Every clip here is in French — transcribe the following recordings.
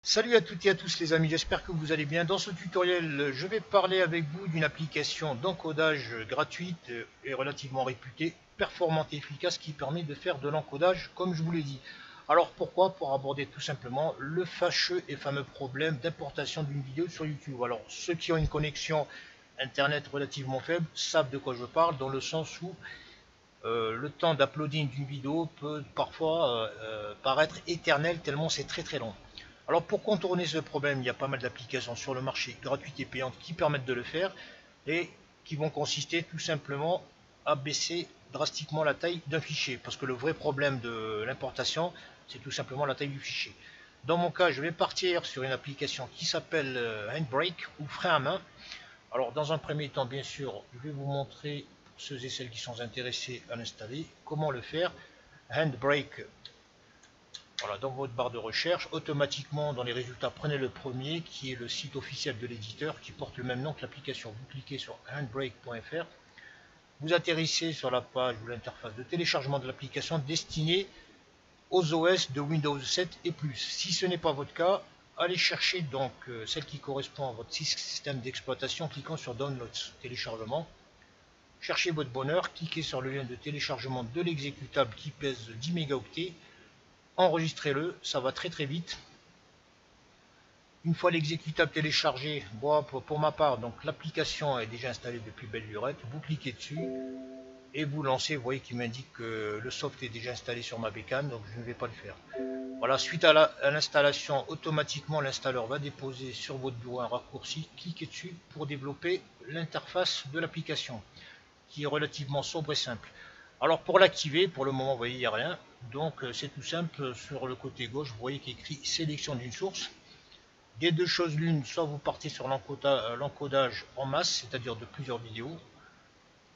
Salut à toutes et à tous les amis, j'espère que vous allez bien. Dans ce tutoriel, je vais parler avec vous d'une application d'encodage gratuite et relativement réputée, performante et efficace qui permet de faire de l'encodage comme je vous l'ai dit. Alors pourquoi? Pour aborder tout simplement le fâcheux et fameux problème d'importation d'une vidéo sur YouTube. Alors ceux qui ont une connexion internet relativement faible savent de quoi je parle, dans le sens où le temps d'uploading d'une vidéo peut parfois paraître éternel tellement c'est très long. Alors pour contourner ce problème, il y a pas mal d'applications sur le marché gratuites et payantes qui permettent de le faire et qui vont consister tout simplement à baisser drastiquement la taille d'un fichier, parce que le vrai problème de l'importation, c'est tout simplement la taille du fichier. Dans mon cas, je vais partir sur une application qui s'appelle Handbrake ou frein à main. Alors dans un premier temps, bien sûr, je vais vous montrer, pour ceux et celles qui sont intéressés à l'installer, comment le faire. Handbrake, voilà, dans votre barre de recherche, automatiquement dans les résultats, prenez le premier qui est le site officiel de l'éditeur qui porte le même nom que l'application. Vous cliquez sur handbrake.fr, vous atterrissez sur la page ou l'interface de téléchargement de l'application destinée aux OS de Windows 7 et plus. Si ce n'est pas votre cas, allez chercher donc celle qui correspond à votre système d'exploitation en cliquant sur Downloads, téléchargement. Cherchez votre bonheur, cliquez sur le lien de téléchargement de l'exécutable qui pèse 10 mégaoctets. Enregistrez-le, ça va très vite. Une fois l'exécutable téléchargé, bon, pour ma part, donc l'application est déjà installée depuis belle lurette, vous cliquez dessus et vous lancez. Vous voyez qu'il m'indique que le soft est déjà installé sur ma bécane, donc je ne vais pas le faire. Voilà, suite à l'installation, automatiquement l'installeur va déposer sur votre bureau un raccourci, cliquez dessus pour développer l'interface de l'application, qui est relativement sobre et simple. Alors pour l'activer, pour le moment vous voyez il n'y a rien, donc c'est tout simple. Sur le côté gauche vous voyez qu'il est écrit sélection d'une source. Des deux choses l'une, soit vous partez sur l'encodage en masse, c'est-à-dire de plusieurs vidéos,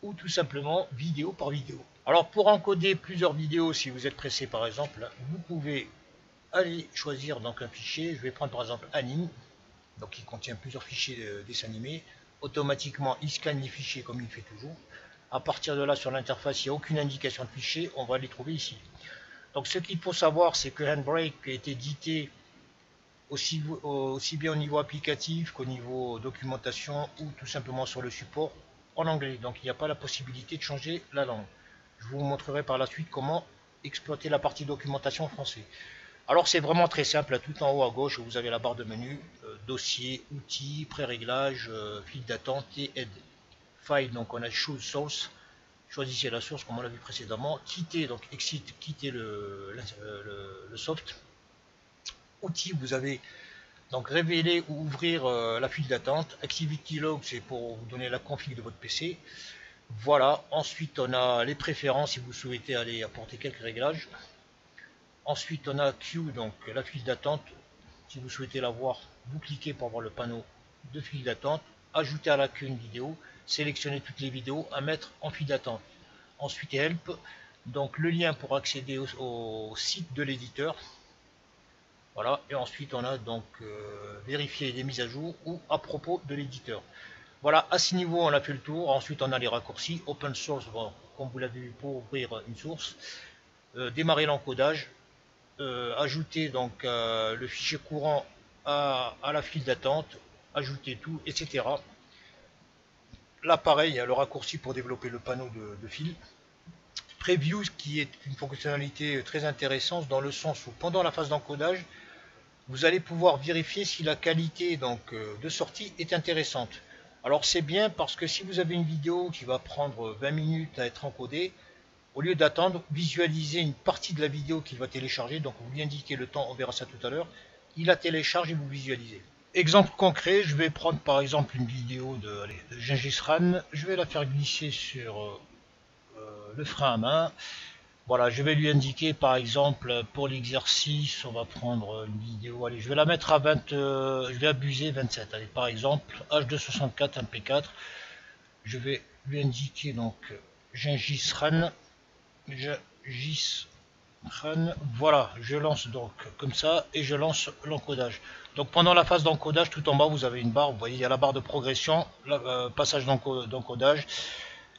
ou tout simplement vidéo par vidéo. Alors pour encoder plusieurs vidéos, si vous êtes pressé par exemple, vous pouvez aller choisir donc un fichier. Je vais prendre par exemple anime, donc qui contient plusieurs fichiers de dessins animés. Automatiquement il scanne les fichiers comme il fait toujours. À partir de là, sur l'interface, il n'y a aucune indication de fichier, on va les trouver ici. Donc ce qu'il faut savoir, c'est que Handbrake est édité aussi bien au niveau applicatif qu'au niveau documentation ou tout simplement sur le support en anglais. Donc il n'y a pas la possibilité de changer la langue. Je vous montrerai par la suite comment exploiter la partie documentation en français. Alors c'est vraiment très simple, tout en haut à gauche vous avez la barre de menu, dossier, outils, pré-réglage, file d'attente et aide. File, donc on a choose source, choisissez la source comme on l'a vu précédemment, quittez, donc exit, quittez le soft. Outils, vous avez donc révéler ou ouvrir la file d'attente. Activity log, c'est pour vous donner la config de votre PC. Voilà, ensuite on a les préférences si vous souhaitez aller apporter quelques réglages. Ensuite on a queue, donc la file d'attente, si vous souhaitez la voir, vous cliquez pour voir le panneau de file d'attente. Ajouter à la queue une vidéo, sélectionner toutes les vidéos à mettre en file d'attente. Ensuite help, donc le lien pour accéder au site de l'éditeur. Voilà, et ensuite on a donc vérifier les mises à jour ou à propos de l'éditeur. Voilà, à ce niveau on a fait le tour. Ensuite on a les raccourcis, open source, bon, comme vous l'avez vu, pour ouvrir une source, démarrer l'encodage, ajouter donc le fichier courant à la file d'attente, ajouter tout, etc. Là pareil, le raccourci pour développer le panneau de fil. Preview, qui est une fonctionnalité très intéressante dans le sens où pendant la phase d'encodage, vous allez pouvoir vérifier si la qualité donc, de sortie est intéressante. Alors c'est bien parce que si vous avez une vidéo qui va prendre 20 minutes à être encodée, au lieu d'attendre, visualisez une partie de la vidéo qu'il va télécharger, donc vous lui indiquez le temps, on verra ça tout à l'heure, il la télécharge et vous visualisez. Exemple concret, je vais prendre par exemple une vidéo de Gengis Khan, je vais la faire glisser sur le frein à main. Voilà, je vais lui indiquer par exemple pour l'exercice, on va prendre une vidéo, allez, je vais la mettre à 20, je vais abuser 27, allez, par exemple, H264 MP4, je vais lui indiquer donc Gengis Khan, voilà, je lance donc comme ça et je lance l'encodage. Donc pendant la phase d'encodage, tout en bas vous avez une barre, vous voyez, il y a la barre de progression, passage d'encodage.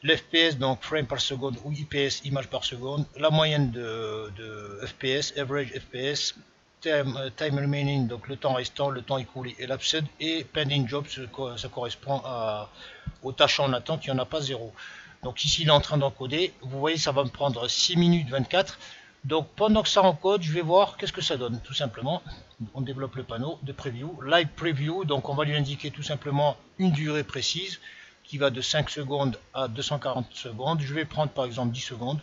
L'FPS, donc frame par seconde, ou IPS, image par seconde, la moyenne de FPS, average FPS, time remaining, donc le temps restant, le temps écoulé, et l'absent, et pending job, ça correspond aux tâches en attente, il n'y en a pas zéro. Donc ici il est en train d'encoder, vous voyez ça va me prendre 6 minutes 24. Donc pendant que ça encode, je vais voir qu'est-ce que ça donne, tout simplement. On développe le panneau de preview, live preview, donc on va lui indiquer tout simplement une durée précise qui va de 5 secondes à 240 secondes. Je vais prendre par exemple 10 secondes.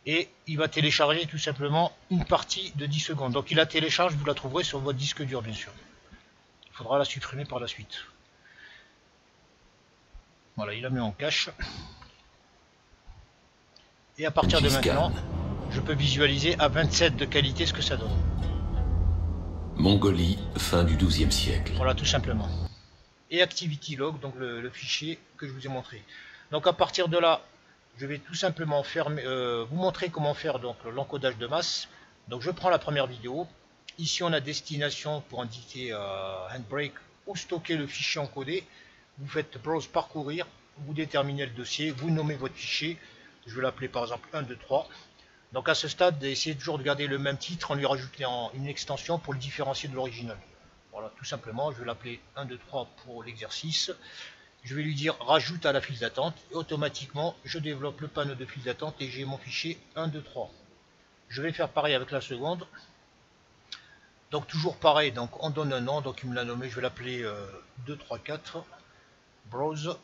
Et il va télécharger tout simplement une partie de 10 secondes. Donc il la télécharge, vous la trouverez sur votre disque dur bien sûr. Il faudra la supprimer par la suite. Voilà, il la met en cache. Et à partir de maintenant, je peux visualiser à 27 de qualité ce que ça donne. Mongolie, fin du XIIe siècle. Voilà, tout simplement. Et Activity Log, donc le fichier que je vous ai montré. Donc à partir de là, je vais tout simplement vous montrer comment faire donc l'encodage de masse. Donc je prends la première vidéo. Ici on a destination pour indiquer Handbrake ou stocker le fichier encodé. Vous faites browse parcourir, vous déterminez le dossier, vous nommez votre fichier. Je vais l'appeler par exemple 1, 2, 3. Donc à ce stade, essayez toujours de garder le même titre en lui rajoutant une extension pour le différencier de l'original. Voilà, tout simplement, je vais l'appeler 1, 2, 3 pour l'exercice. Je vais lui dire rajoute à la file d'attente et automatiquement je développe le panneau de file d'attente et j'ai mon fichier 1, 2, 3. Je vais faire pareil avec la seconde. Donc toujours pareil, donc on donne un nom, donc il me l'a nommé, je vais l'appeler 2, 3, 4. Browse,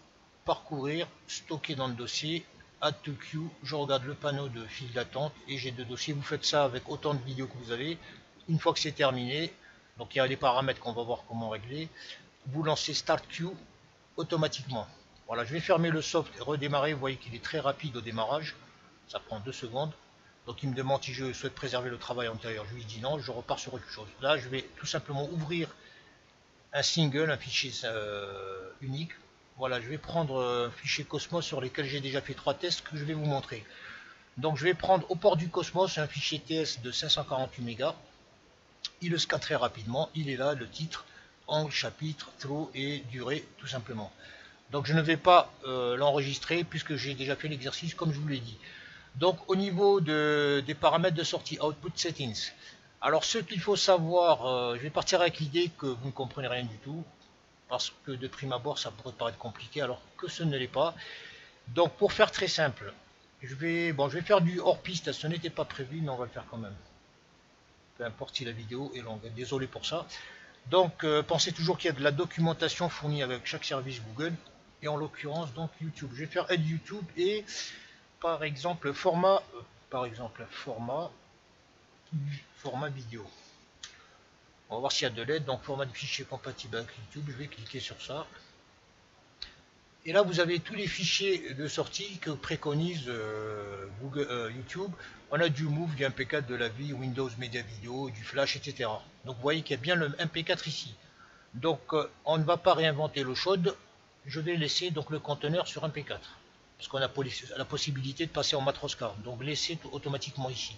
parcourir, stocker dans le dossier, add to queue, je regarde le panneau de file d'attente et j'ai deux dossiers. Vous faites ça avec autant de vidéos que vous avez. Une fois que c'est terminé, donc il y a des paramètres qu'on va voir comment régler. Vous lancez Start Queue automatiquement. Voilà, je vais fermer le soft et redémarrer. Vous voyez qu'il est très rapide au démarrage. Ça prend 2 secondes. Donc il me demande si je souhaite préserver le travail antérieur. Je lui dis non, je repars sur autre chose. Là, je vais tout simplement ouvrir un single, un fichier unique. Voilà, je vais prendre un fichier Cosmos sur lequel j'ai déjà fait 3 tests que je vais vous montrer. Donc je vais prendre au port du Cosmos un fichier TS de 548 mégas. Il le scanne très rapidement. Il est là, le titre, angle, chapitre, throw et durée, tout simplement. Donc je ne vais pas l'enregistrer puisque j'ai déjà fait l'exercice comme je vous l'ai dit. Donc au niveau des paramètres de sortie, Output Settings. Alors ce qu'il faut savoir, je vais partir avec l'idée que vous ne comprenez rien du tout. Parce que de prime abord ça pourrait paraître compliqué alors que ce ne l'est pas. Donc pour faire très simple, je vais faire du hors-piste, ce n'était pas prévu mais on va le faire quand même. Peu importe si la vidéo est longue, désolé pour ça. Donc pensez toujours qu'il y a de la documentation fournie avec chaque service Google et en l'occurrence donc YouTube. Je vais faire aide YouTube et par exemple format vidéo. On va voir s'il y a de l'aide, donc format de fichier compatible avec YouTube, je vais cliquer sur ça. Et là vous avez tous les fichiers de sortie que préconise YouTube. On a du Move, du MP4, de la vie, Windows Media Video, du Flash, etc. Donc vous voyez qu'il y a bien le MP4 ici. Donc on ne va pas réinventer l'eau chaude, je vais laisser donc le conteneur sur MP4. Parce qu'on a la possibilité de passer en Matroska, donc laissez automatiquement ici.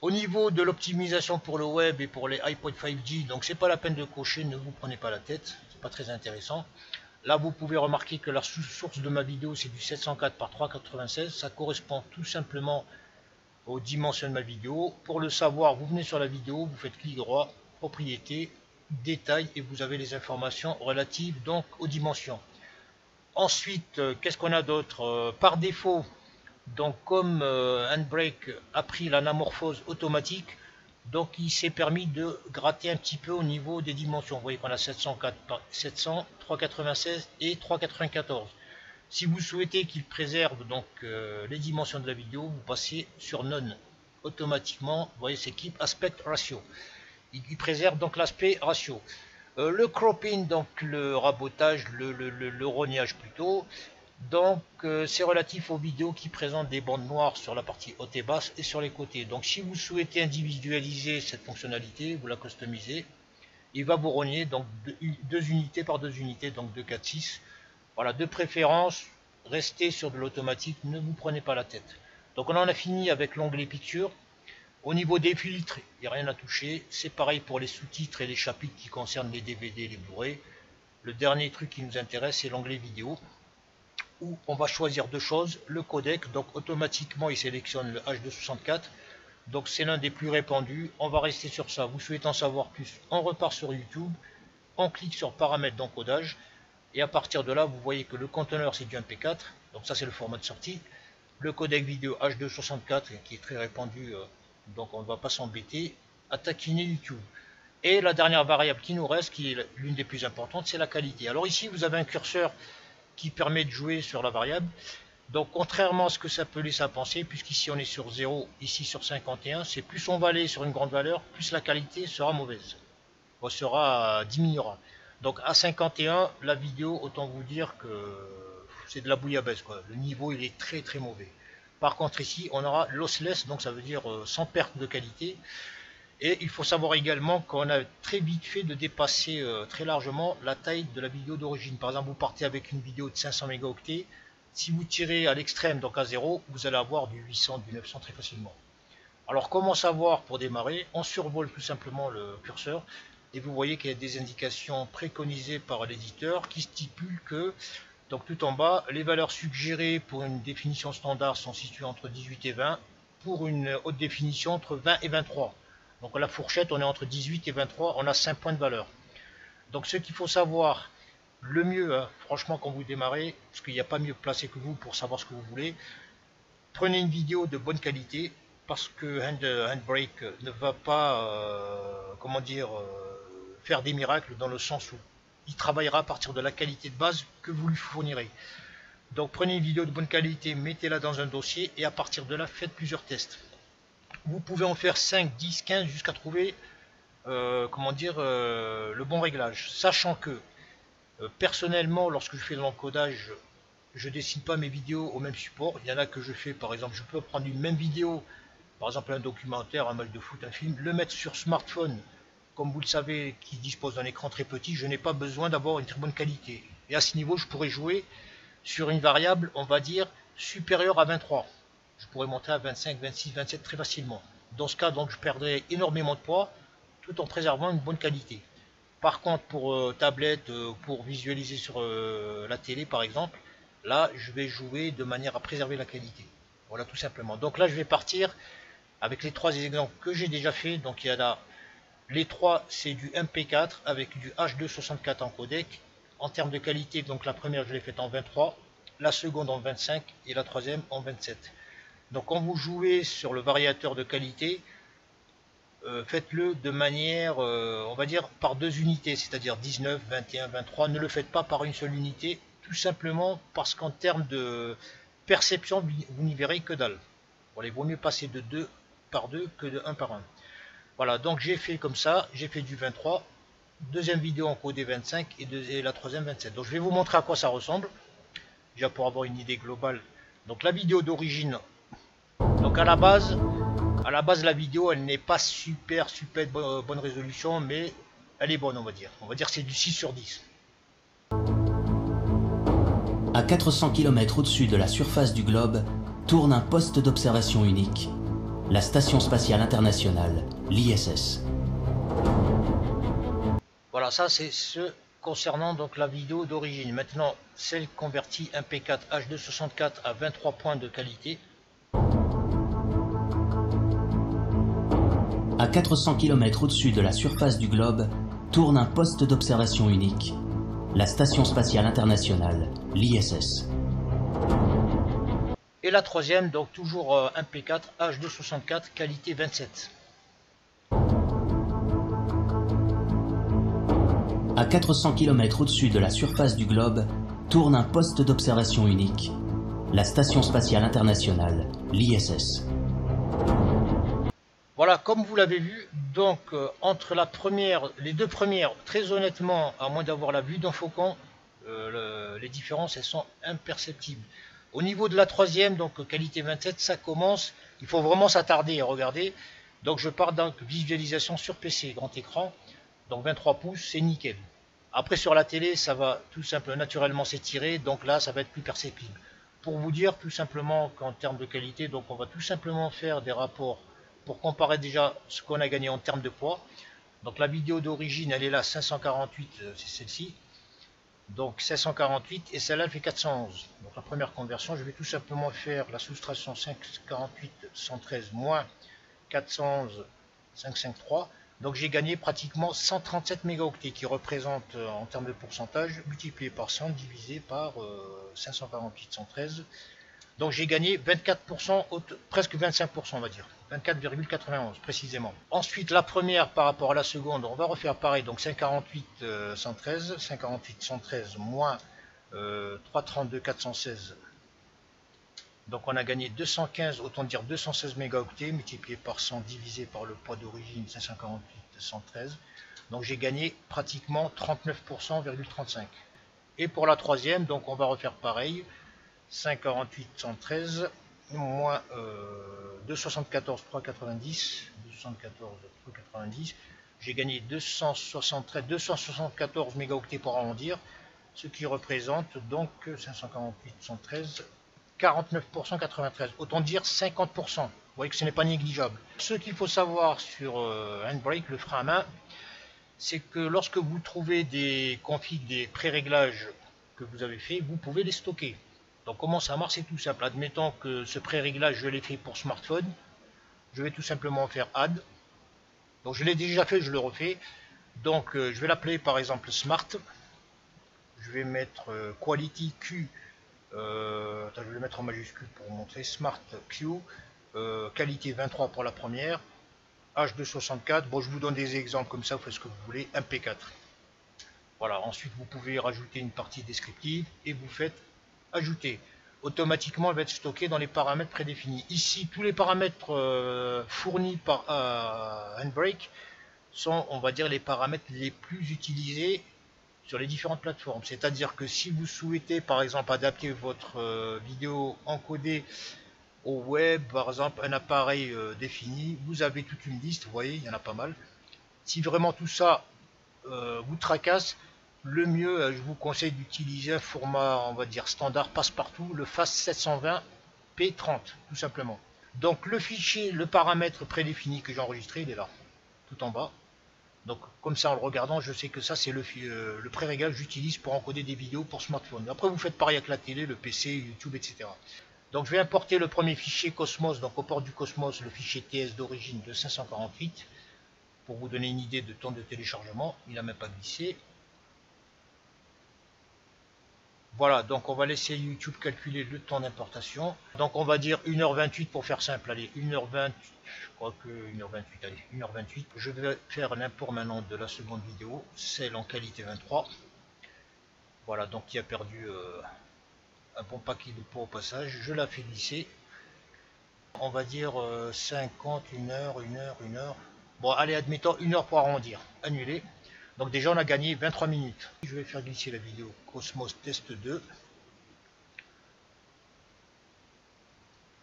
Au niveau de l'optimisation pour le web et pour les iPod 5G, donc c'est pas la peine de cocher, ne vous prenez pas la tête, c'est pas très intéressant. Là vous pouvez remarquer que la source de ma vidéo c'est du 704 par 396, ça correspond tout simplement aux dimensions de ma vidéo. Pour le savoir, vous venez sur la vidéo, vous faites clic droit, propriété, détail et vous avez les informations relatives donc aux dimensions. Ensuite, qu'est-ce qu'on a d'autre? Par défaut, donc comme Handbrake a pris l'anamorphose automatique, donc il s'est permis de gratter un petit peu au niveau des dimensions. Vous voyez qu'on a 704 par 700, 396 et 394. Si vous souhaitez qu'il préserve donc les dimensions de la vidéo, vous passez sur None. Automatiquement, vous voyez c'est Keep Aspect Ratio. Il préserve donc l'aspect ratio. Le cropping, donc le rabotage, le rognage plutôt. Donc c'est relatif aux vidéos qui présentent des bandes noires sur la partie haute et basse et sur les côtés. Donc si vous souhaitez individualiser cette fonctionnalité, vous la customisez. Il va vous rogner donc 2 unités par 2 unités, donc 2, 4, 6. Voilà, de préférence, restez sur de l'automatique, ne vous prenez pas la tête. Donc on en a fini avec l'onglet picture. Au niveau des filtres, il n'y a rien à toucher. C'est pareil pour les sous-titres et les chapitres qui concernent les DVD et les Blu-ray. Le dernier truc qui nous intéresse, c'est l'onglet vidéo, où on va choisir deux choses. Le codec, donc automatiquement il sélectionne le H264. Donc c'est l'un des plus répandus. On va rester sur ça. Vous souhaitez en savoir plus, on repart sur YouTube, on clique sur paramètres d'encodage, et à partir de là, vous voyez que le conteneur c'est du MP4, donc ça c'est le format de sortie. Le codec vidéo H264 qui est très répandu, donc on ne va pas s'embêter à taquiner YouTube. Et la dernière variable qui nous reste, qui est l'une des plus importantes, c'est la qualité. Alors ici, vous avez un curseur qui permet de jouer sur la variable. Donc contrairement à ce que ça peut laisser à penser, puisqu'ici on est sur 0, ici sur 51, c'est plus on va aller sur une grande valeur, plus la qualité sera mauvaise, diminuera. Donc à 51, la vidéo, autant vous dire que c'est de la bouillabaisse, quoi. Le niveau il est très très mauvais. Par contre ici, on aura lossless, donc ça veut dire sans perte de qualité. Et il faut savoir également qu'on a très vite fait de dépasser très largement la taille de la vidéo d'origine. Par exemple, vous partez avec une vidéo de 500 mégaoctets. Si vous tirez à l'extrême, donc à 0, vous allez avoir du 800, du 900 très facilement. Alors comment savoir pour démarrer? On survole tout simplement le curseur et vous voyez qu'il y a des indications préconisées par l'éditeur qui stipulent que, donc tout en bas, les valeurs suggérées pour une définition standard sont situées entre 18 et 20, pour une haute définition entre 20 et 23. Donc la fourchette, on est entre 18 et 23, on a 5 points de valeur. Donc ce qu'il faut savoir, le mieux, hein, franchement, quand vous démarrez, parce qu'il n'y a pas mieux placé que vous pour savoir ce que vous voulez, prenez une vidéo de bonne qualité, parce que Handbrake ne va pas, faire des miracles, dans le sens où il travaillera à partir de la qualité de base que vous lui fournirez. Donc prenez une vidéo de bonne qualité, mettez-la dans un dossier, et à partir de là, faites plusieurs tests. Vous pouvez en faire 5, 10, 15 jusqu'à trouver le bon réglage. Sachant que personnellement, lorsque je fais de l'encodage, je dessine pas mes vidéos au même support. Il y en a que je fais, par exemple, je peux prendre une même vidéo, par exemple un documentaire, un match de foot, un film, le mettre sur smartphone, comme vous le savez, qui dispose d'un écran très petit, je n'ai pas besoin d'avoir une très bonne qualité. Et à ce niveau, je pourrais jouer sur une variable, on va dire, supérieure à 23. Je pourrais monter à 25, 26, 27 très facilement. Dans ce cas, donc, je perdrais énormément de poids tout en préservant une bonne qualité. Par contre, pour tablette, pour visualiser sur la télé par exemple, là, je vais jouer de manière à préserver la qualité. Voilà, tout simplement. Donc là, je vais partir avec les trois exemples que j'ai déjà fait. Donc il y en a les trois, c'est du MP4 avec du H264 en codec. En termes de qualité, donc la première, je l'ai faite en 23, la seconde en 25 et la troisième en 27. Donc quand vous jouez sur le variateur de qualité, faites-le de manière, on va dire, par deux unités, c'est-à-dire 19, 21, 23. Ne le faites pas par une seule unité, tout simplement parce qu'en termes de perception, vous n'y verrez que dalle. Voilà, il vaut mieux passer de 2 par 2 que de 1 par 1. Voilà, donc j'ai fait comme ça, j'ai fait du 23, deuxième vidéo encodée 25 et la troisième 27. Donc je vais vous montrer à quoi ça ressemble, déjà pour avoir une idée globale. Donc la vidéo d'origine, donc à la base la vidéo elle n'est pas super bonne résolution, mais elle est bonne, on va dire. On va dire que c'est du 6 sur 10. À 400 km au-dessus de la surface du globe, tourne un poste d'observation unique, la Station Spatiale Internationale, l'ISS. Voilà, ça c'est ce concernant donc la vidéo d'origine. Maintenant, celle convertie MP4 H264 à 23 points de qualité. À 400 km au-dessus de la surface du globe, tourne un poste d'observation unique, la Station Spatiale Internationale, l'ISS. Et la troisième, donc toujours MP4 H264 qualité 27. À 400 km au-dessus de la surface du globe, tourne un poste d'observation unique, la Station Spatiale Internationale, l'ISS. Voilà, comme vous l'avez vu, donc entre les deux premières, très honnêtement, à moins d'avoir la vue d'un faucon, les différences elles sont imperceptibles. Au niveau de la troisième, donc qualité 27, ça commence, il faut vraiment s'attarder et regarder. Donc je pars donc visualisation sur PC, grand écran, donc 23 pouces, c'est nickel. Après sur la télé, ça va tout simplement naturellement s'étirer, donc là ça va être plus perceptible. Pour vous dire tout simplement qu'en termes de qualité, donc on va tout simplement faire des rapports pour comparer déjà ce qu'on a gagné en termes de poids. Donc la vidéo d'origine elle est là 548, c'est celle-ci. Donc 748 et celle-là elle fait 411. Donc la première conversion, je vais tout simplement faire la soustraction 548 113 moins 411 553. Donc j'ai gagné pratiquement 137 mégaoctets qui représente en termes de pourcentage multiplié par 100 divisé par 548 113. Donc j'ai gagné 24%, presque 25% on va dire, 24,91 précisément. Ensuite la première par rapport à la seconde, on va refaire pareil, donc 548 113, 548 113 moins 332 416. Donc on a gagné 215, autant dire 216 mégaoctets multiplié par 100 divisé par le poids d'origine 548 113. Donc j'ai gagné pratiquement 39,35%. Et pour la troisième, donc on va refaire pareil. 548 113 moins 274 390, 274 390, j'ai gagné 274 mégaoctets pour arrondir, ce qui représente donc 548 113, 49% 93, autant dire 50%. Vous voyez que ce n'est pas négligeable. Ce qu'il faut savoir sur Handbrake, le frein à main, c'est que lorsque vous trouvez des configs, des pré-réglages que vous avez fait, vous pouvez les stocker. Donc comment ça marche? C'est tout simple. Admettons que ce pré-réglage je l'ai fait pour smartphone, je vais tout simplement faire add. Donc je l'ai déjà fait, je le refais. Donc je vais l'appeler par exemple smart. Je vais mettre quality Q. Je vais le mettre en majuscule pour vous montrer. Smart Q. Qualité 23 pour la première. H264. Bon, je vous donne des exemples comme ça, vous faites ce que vous voulez. MP4. Voilà. Ensuite vous pouvez rajouter une partie descriptive et vous faites ajouter. Automatiquement elle va être stockée dans les paramètres prédéfinis. Ici tous les paramètres fournis par Handbrake sont, on va dire, les paramètres les plus utilisés sur les différentes plateformes. C'est à dire que si vous souhaitez par exemple adapter votre vidéo encodée au web, par exemple un appareil défini, vous avez toute une liste, vous voyez il y en a pas mal. Si vraiment tout ça vous tracasse, le mieux, je vous conseille d'utiliser un format, on va dire standard passe-partout, le FAST720p30 tout simplement. Donc le fichier, le paramètre prédéfini que j'ai enregistré, il est là, tout en bas. Donc comme ça en le regardant, je sais que ça c'est le pré-réglage que j'utilise pour encoder des vidéos pour smartphone. Après vous faites pareil avec la télé, le PC, YouTube, etc. Donc je vais importer le premier fichier Cosmos, donc au port du Cosmos, le fichier TS d'origine de 548, pour vous donner une idée de temps de téléchargement, il n'a même pas glissé. Voilà, donc on va laisser YouTube calculer le temps d'importation. Donc on va dire 1h28 pour faire simple. Allez, 1h28, je crois que 1h28, allez, 1h28. Je vais faire l'import maintenant de la seconde vidéo, celle en qualité 23. Voilà, donc qui a perdu un bon paquet de poids au passage. Je la fais glisser. On va dire 50, 1 heure, 1 heure, 1 heure. Bon, allez, admettons 1 heure pour arrondir. Annuler. Donc déjà on a gagné 23 minutes. Je vais faire glisser la vidéo Cosmos Test 2.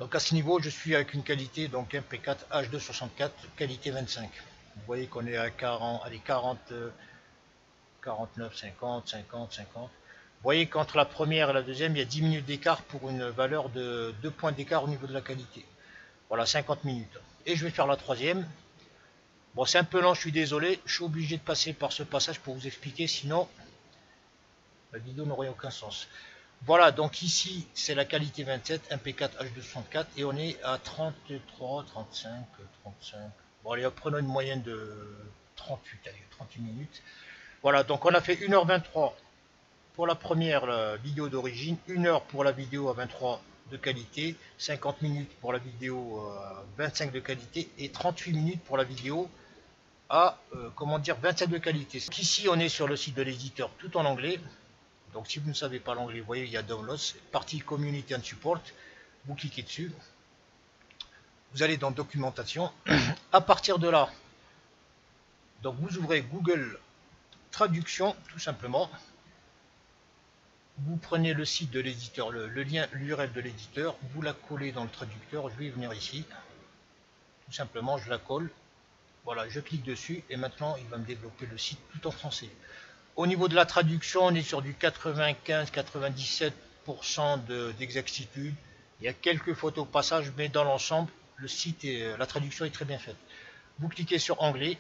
Donc à ce niveau je suis avec une qualité donc MP4 H264 qualité 25. Vous voyez qu'on est à 40, allez 40, 49, 50, 50, 50. Vous voyez qu'entre la première et la deuxième il y a 10 minutes d'écart pour une valeur de 2 points d'écart au niveau de la qualité. Voilà 50 minutes. Et je vais faire la troisième. Bon, c'est un peu lent, je suis désolé, je suis obligé de passer par ce passage pour vous expliquer, sinon la vidéo n'aurait aucun sens. Voilà, donc ici c'est la qualité 27, MP4 H264 et on est à 33, 35, 35. Bon, allez, prenons une moyenne de 38, allez, 38 minutes. Voilà, donc on a fait 1h23 pour la première vidéo d'origine, 1 heure pour la vidéo à 23 de qualité, 50 minutes pour la vidéo 25 de qualité et 38 minutes pour la vidéo à comment dire 27 de qualité. Ici on est sur le site de l'éditeur tout en anglais. Donc si vous ne savez pas l'anglais, vous voyez il y a Downloads, partie Community and Support, vous cliquez dessus, vous allez dans Documentation. À partir de là, donc vous ouvrez Google Traduction tout simplement. Vous prenez le site de l'éditeur, le lien, l'URL de l'éditeur, vous la collez dans le traducteur. Je vais venir ici, tout simplement, je la colle. Voilà, je clique dessus et maintenant il va me développer le site tout en français. Au niveau de la traduction, on est sur du 95-97% d'exactitude. Il y a quelques fautes au passage, mais dans l'ensemble, le site et la traduction est très bien faite. Vous cliquez sur anglais,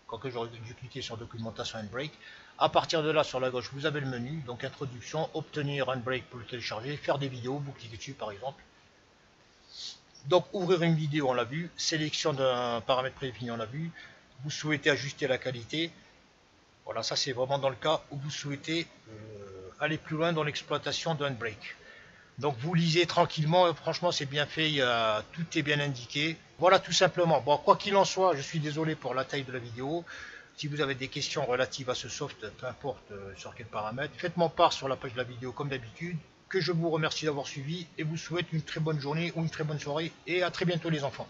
quoique j'aurais dû cliquer sur documentation Handbrake. À partir de là, sur la gauche, vous avez le menu, donc introduction, obtenir Handbrake pour le télécharger, faire des vidéos, vous cliquez dessus par exemple. Donc ouvrir une vidéo, on l'a vu, sélection d'un paramètre prédéfini, on l'a vu, vous souhaitez ajuster la qualité, voilà, ça c'est vraiment dans le cas où vous souhaitez aller plus loin dans l'exploitation d'un handbrake. Donc vous lisez tranquillement, franchement c'est bien fait, tout est bien indiqué. Voilà tout simplement. Bon, quoi qu'il en soit, je suis désolé pour la taille de la vidéo. Si vous avez des questions relatives à ce soft, peu importe sur quel paramètre, faites-moi part sur la page de la vidéo comme d'habitude. Que je vous remercie d'avoir suivi et vous souhaite une très bonne journée ou une très bonne soirée et à très bientôt les enfants.